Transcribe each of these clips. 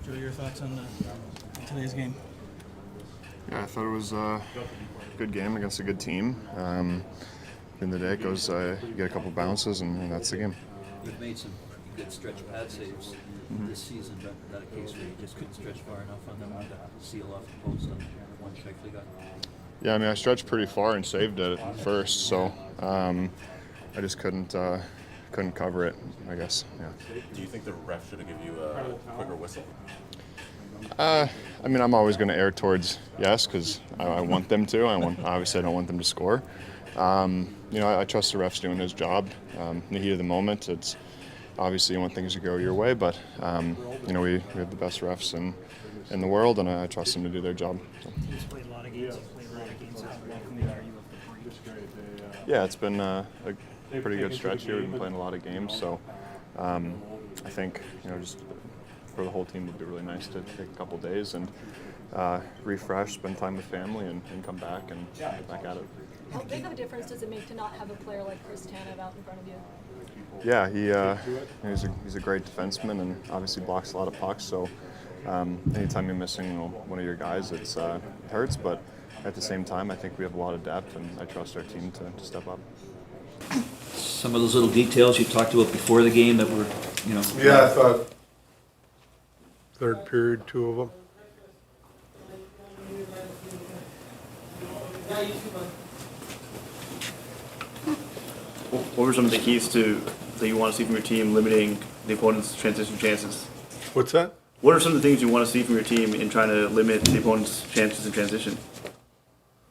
Joe, your thoughts on today's game? Yeah, I thought it was a good game against a good team. In the day, it goes, you get a couple bounces, and that's the game. You've made some pretty good stretch pad saves this season, but that a case where you just couldn't stretch far enough on them to seal off the post on one check they got. Yeah, I mean, I stretched pretty far and saved it at first, so I just couldn't cover it, I guess. Yeah. Do you think the ref should have given you a quicker whistle? I mean, I'm always going to err towards yes, because I want them to. Obviously, I don't want them to score. I trust the ref's doing his job. In the heat of the moment, it's obviously you want things to go your way, but we have the best refs in the world, and I trust them to do their job. So. He's played a lot of games. How welcoming are you of the break? Yeah, it's been a pretty good stretch here. We've been playing a lot of games, so I think just for the whole team would be really nice to take a couple days and refresh, spend time with family, and come back and get back at it. How big of a difference does it make to not have a player like Chris Tanev out in front of you? Yeah, he's a great defenseman and obviously blocks a lot of pucks. So anytime you're missing one of your guys, it hurts. But at the same time, I think we have a lot of depth, and I trust our team to step up. Some of those little details you talked about before the game that were, Yeah, I thought third period, two of them. What were some of the keys that you want to see from your team limiting the opponent's transition chances? What's that? What are some of the things you want to see from your team in trying to limit the opponent's chances in transition?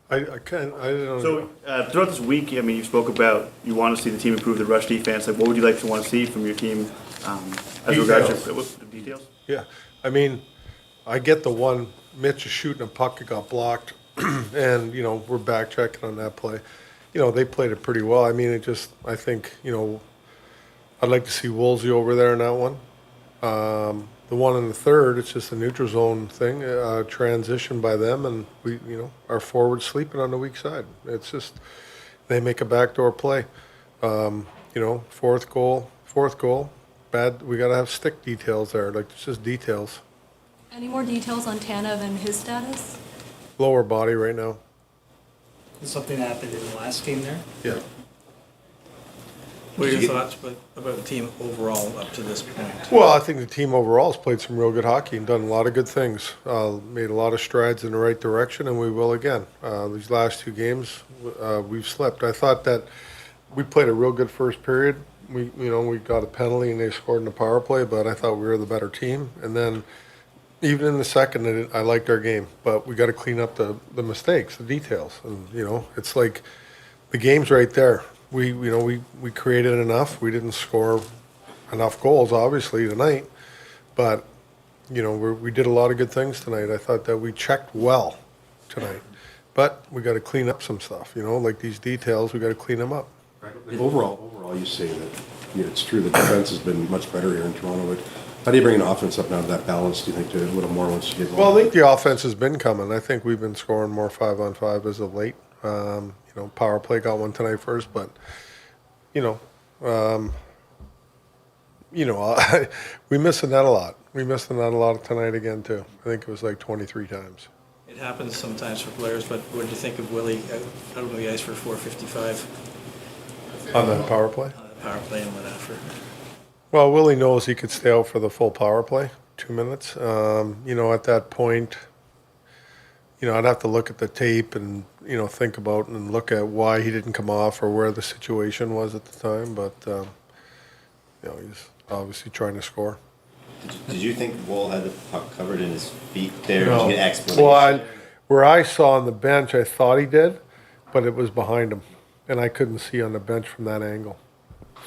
I don't know. So throughout this week, I mean, you spoke about you want to see the team improve the rush defense. Like, what would you like to want to see from your team as regards to the details? Yeah, I mean, I get the one, Mitch is shooting a puck, it got blocked, and, we're back checking on that play. They played it pretty well. I mean, I think, I'd like to see Woolsey over there in that one. The one in the third, it's just a neutral zone thing, transition by them, and we, our forwards sleeping on the weak side. It's just, they make a backdoor play. Fourth goal, bad, we gotta have stick details there, like, it's just details. Any more details on Tanev and his status? Lower body right now. Something happened in the last game there. Yeah. What are your thoughts about the team overall up to this point? Well, I think the team overall has played some real good hockey and done a lot of good things. Made a lot of strides in the right direction, and we will again. These last two games, we've slipped. I thought that we played a real good first period. We got a penalty and they scored in the power play, but I thought we were the better team. And then even in the second, I liked our game, but we got to clean up the mistakes, the details. And, it's like the game's right there. We created enough. We didn't score enough goals, obviously, tonight. But, we did a lot of good things tonight. I thought that we checked well tonight. But we got to clean up some stuff, like these details, we got to clean them up. Overall, you say that it's true the defense has been much better here in Toronto, but how do you bring an offense up now to that balance, do you think, to a little more once you get going? Well, I think the offense has been coming. I think we've been scoring more 5-on-5 as of late. Power play got one tonight first, but, we missed the net a lot. We missed the net a lot tonight again, too. I think it was like 23 times. It happens sometimes for players, but what did you think of Willie out on the ice for 4:55? On that power play? Power play and what after? Well, Willie knows he could stay out for the full power play, 2 minutes. At that point, I'd have to look at the tape and, think about and look at why he didn't come off or where the situation was at the time. But, he's obviously trying to score. Did you think Woll had the puck covered in his feet there? No. Did you get explanation? Well, where I saw on the bench, I thought he did, but it was behind him. And I couldn't see on the bench from that angle.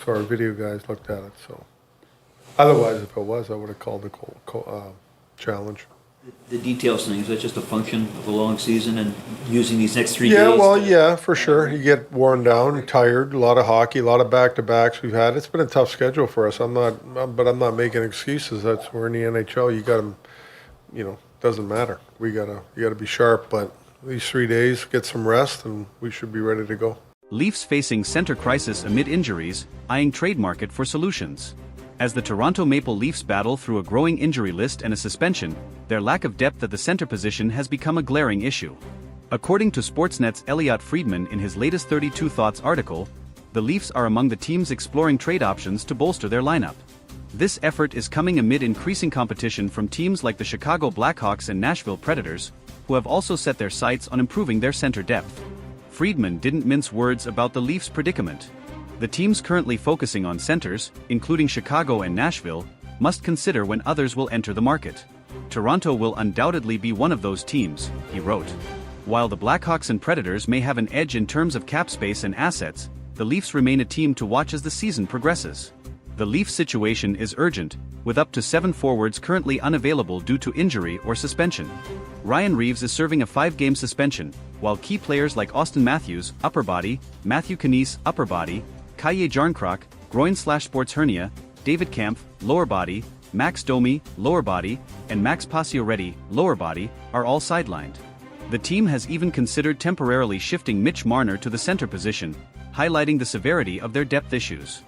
So our video guys looked at it, so. Otherwise, if it was, I would have called the challenge. The details things, that's just a function of a long season and using these next 3 days. Yeah, well, yeah, for sure. You get worn down, tired, a lot of hockey, a lot of back-to-backs we've had. It's been a tough schedule for us. I'm not making excuses. We're in the NHL. You got to, doesn't matter. You got to be sharp, but these 3 days, get some rest, and we should be ready to go. Leafs facing center crisis amid injuries, eyeing trade market for solutions. As the Toronto Maple Leafs battle through a growing injury list and a suspension, their lack of depth at the center position has become a glaring issue. According to Sportsnet's Elliotte Friedman in his latest 32 Thoughts article, the Leafs are among the teams exploring trade options to bolster their lineup. This effort is coming amid increasing competition from teams like the Chicago Blackhawks and Nashville Predators, who have also set their sights on improving their center depth. Friedman didn't mince words about the Leafs' predicament. The teams currently focusing on centers, including Chicago and Nashville, must consider when others will enter the market. Toronto will undoubtedly be one of those teams, he wrote. While the Blackhawks and Predators may have an edge in terms of cap space and assets, the Leafs remain a team to watch as the season progresses. The Leafs situation is urgent, with up to 7 forwards currently unavailable due to injury or suspension. Ryan Reeves is serving a 5-game suspension, while key players like Auston Matthews, upper body, Matthew Knies, upper body, Kaje Jarnkrok, groin/sports hernia, David Kampf, lower body, Max Domi, lower body, and Max Pacioretty, lower body, are all sidelined. The team has even considered temporarily shifting Mitch Marner to the center position, highlighting the severity of their depth issues.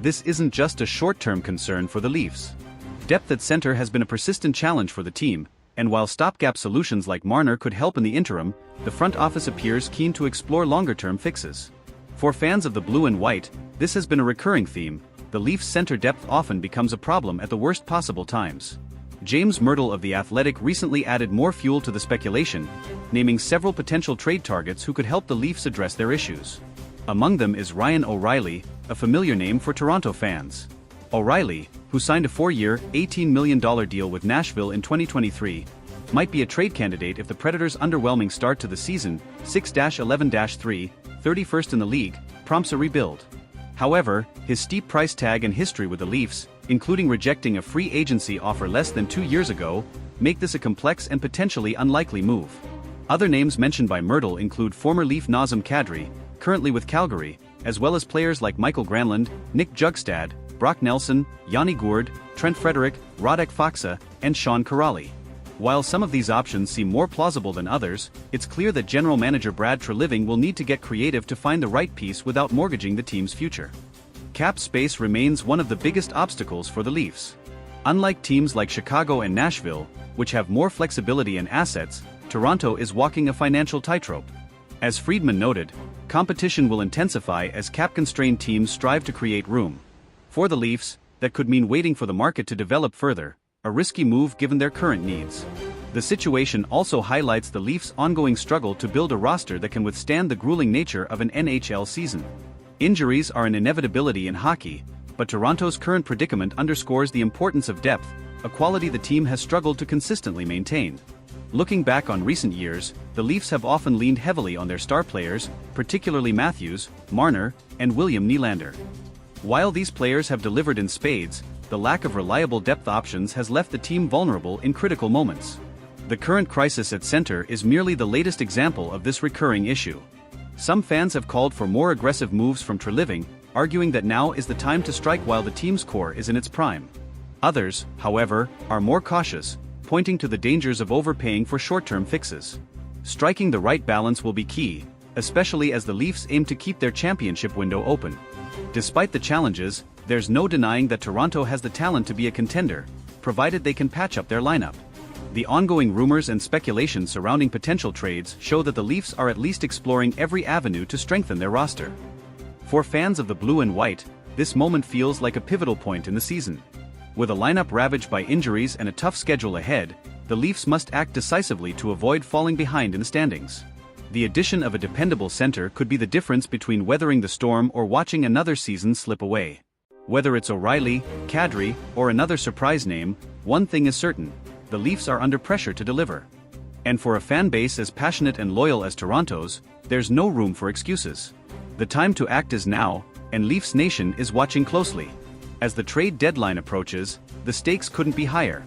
This isn't just a short-term concern for the Leafs. Depth at center has been a persistent challenge for the team, and while stopgap solutions like Marner could help in the interim, the front office appears keen to explore longer-term fixes. For fans of the blue and white, this has been a recurring theme. The Leafs' center depth often becomes a problem at the worst possible times. James Myrtle of The Athletic recently added more fuel to the speculation, naming several potential trade targets who could help the Leafs address their issues. Among them is Ryan O'Reilly, a familiar name for Toronto fans. O'Reilly, who signed a 4-year, $18 million deal with Nashville in 2023, might be a trade candidate if the Predators' underwhelming start to the season, 6-11-3, 31st in the league, prompts a rebuild. However, his steep price tag and history with the Leafs, including rejecting a free agency offer less than 2 years ago, make this a complex and potentially unlikely move. Other names mentioned by Myrtle include former Leaf Nazem Kadri, currently with Calgary, as well as players like Michael Granlund, Nick Jugstad, Brock Nelson, Yanni Gourde, Trent Frederic, Radek Faksa, and Sean Kuraly. While some of these options seem more plausible than others, it's clear that general manager Brad Treliving will need to get creative to find the right piece without mortgaging the team's future. Cap space remains one of the biggest obstacles for the Leafs. Unlike teams like Chicago and Nashville, which have more flexibility and assets, Toronto is walking a financial tightrope. As Friedman noted, competition will intensify as cap-constrained teams strive to create room. For the Leafs, that could mean waiting for the market to develop further, a risky move given their current needs. The situation also highlights the Leafs' ongoing struggle to build a roster that can withstand the grueling nature of an NHL season. Injuries are an inevitability in hockey, but Toronto's current predicament underscores the importance of depth, a quality the team has struggled to consistently maintain. Looking back on recent years, the Leafs have often leaned heavily on their star players, particularly Matthews, Marner, and William Nylander. While these players have delivered in spades, the lack of reliable depth options has left the team vulnerable in critical moments. The current crisis at center is merely the latest example of this recurring issue. Some fans have called for more aggressive moves from Treliving, arguing that now is the time to strike while the team's core is in its prime. Others, however, are more cautious, pointing to the dangers of overpaying for short-term fixes. Striking the right balance will be key, especially as the Leafs aim to keep their championship window open. Despite the challenges, there's no denying that Toronto has the talent to be a contender, provided they can patch up their lineup. The ongoing rumors and speculation surrounding potential trades show that the Leafs are at least exploring every avenue to strengthen their roster. For fans of the blue and white, this moment feels like a pivotal point in the season. With a lineup ravaged by injuries and a tough schedule ahead, the Leafs must act decisively to avoid falling behind in the standings. The addition of a dependable center could be the difference between weathering the storm or watching another season slip away. Whether it's O'Reilly, Kadri, or another surprise name, one thing is certain: the Leafs are under pressure to deliver. And for a fan base as passionate and loyal as Toronto's, there's no room for excuses. The time to act is now, and Leafs Nation is watching closely. As the trade deadline approaches, the stakes couldn't be higher.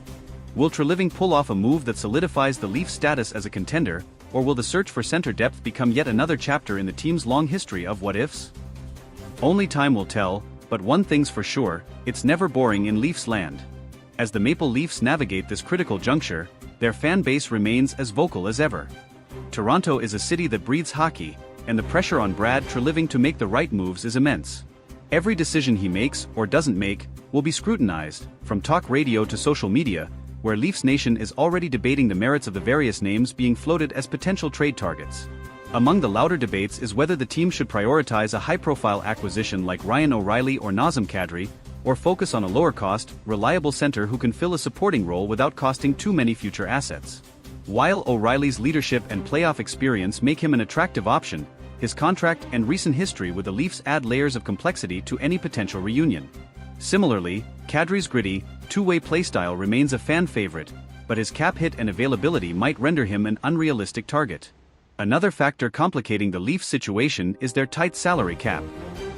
Will Treliving pull off a move that solidifies the Leafs' status as a contender, or will the search for center depth become yet another chapter in the team's long history of what-ifs? Only time will tell, but one thing's for sure, it's never boring in Leafs land. As the Maple Leafs navigate this critical juncture, their fan base remains as vocal as ever. Toronto is a city that breathes hockey, and the pressure on Brad Treliving to make the right moves is immense. Every decision he makes or doesn't make will be scrutinized, from talk radio to social media, where Leafs Nation is already debating the merits of the various names being floated as potential trade targets. Among the louder debates is whether the team should prioritize a high-profile acquisition like Ryan O'Reilly or Nazem Kadri, or focus on a lower-cost, reliable center who can fill a supporting role without costing too many future assets. While O'Reilly's leadership and playoff experience make him an attractive option, his contract and recent history with the Leafs add layers of complexity to any potential reunion. Similarly, Kadri's gritty, two-way playstyle remains a fan favorite, but his cap hit and availability might render him an unrealistic target. Another factor complicating the Leafs situation is their tight salary cap.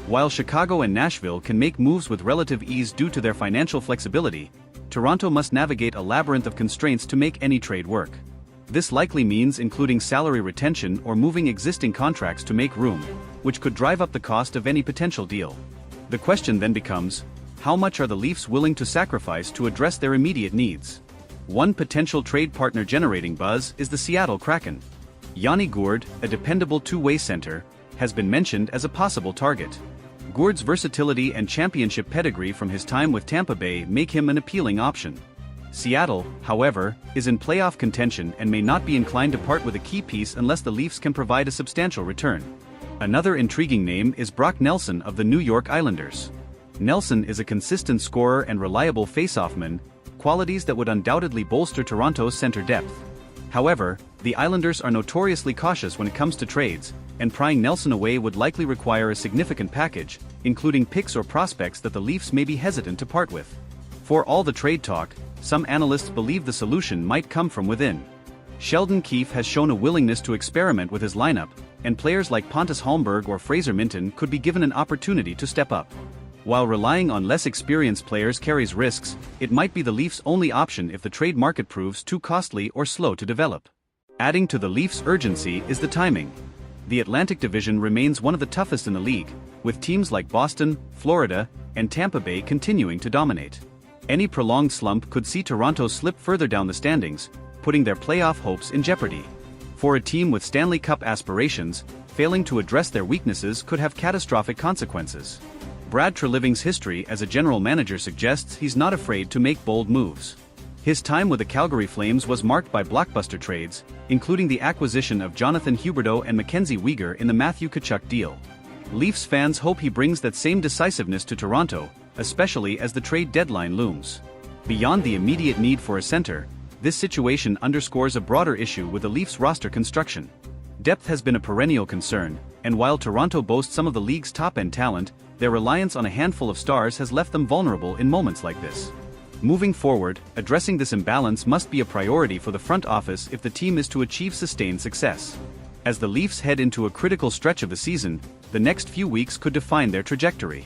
While Chicago and Nashville can make moves with relative ease due to their financial flexibility, Toronto must navigate a labyrinth of constraints to make any trade work. This likely means including salary retention or moving existing contracts to make room, which could drive up the cost of any potential deal. The question then becomes, how much are the Leafs willing to sacrifice to address their immediate needs? One potential trade partner generating buzz is the Seattle Kraken. Yanni Gourde, a dependable two-way center, has been mentioned as a possible target. Gourde's versatility and championship pedigree from his time with Tampa Bay make him an appealing option. Seattle, however, is in playoff contention and may not be inclined to part with a key piece unless the Leafs can provide a substantial return. Another intriguing name is Brock Nelson of the New York Islanders. Nelson is a consistent scorer and reliable faceoff-man, qualities that would undoubtedly bolster Toronto's center depth. However, the Islanders are notoriously cautious when it comes to trades, and prying Nelson away would likely require a significant package, including picks or prospects that the Leafs may be hesitant to part with. For all the trade talk, some analysts believe the solution might come from within. Sheldon Keefe has shown a willingness to experiment with his lineup, and players like Pontus Holmberg or Fraser Minton could be given an opportunity to step up. While relying on less experienced players carries risks, it might be the Leafs' only option if the trade market proves too costly or slow to develop. Adding to the Leafs' urgency is the timing. The Atlantic Division remains one of the toughest in the league, with teams like Boston, Florida, and Tampa Bay continuing to dominate. Any prolonged slump could see Toronto slip further down the standings, putting their playoff hopes in jeopardy. For a team with Stanley Cup aspirations, failing to address their weaknesses could have catastrophic consequences. Brad Treliving's history as a general manager suggests he's not afraid to make bold moves. His time with the Calgary Flames was marked by blockbuster trades, including the acquisition of Jonathan Huberdeau and Mackenzie Weegar in the Matthew Tkachuk deal. Leafs fans hope he brings that same decisiveness to Toronto, especially as the trade deadline looms. Beyond the immediate need for a center, this situation underscores a broader issue with the Leafs roster construction. Depth has been a perennial concern, and while Toronto boasts some of the league's top-end talent, their reliance on a handful of stars has left them vulnerable in moments like this. Moving forward, addressing this imbalance must be a priority for the front office if the team is to achieve sustained success. As the Leafs head into a critical stretch of the season, the next few weeks could define their trajectory.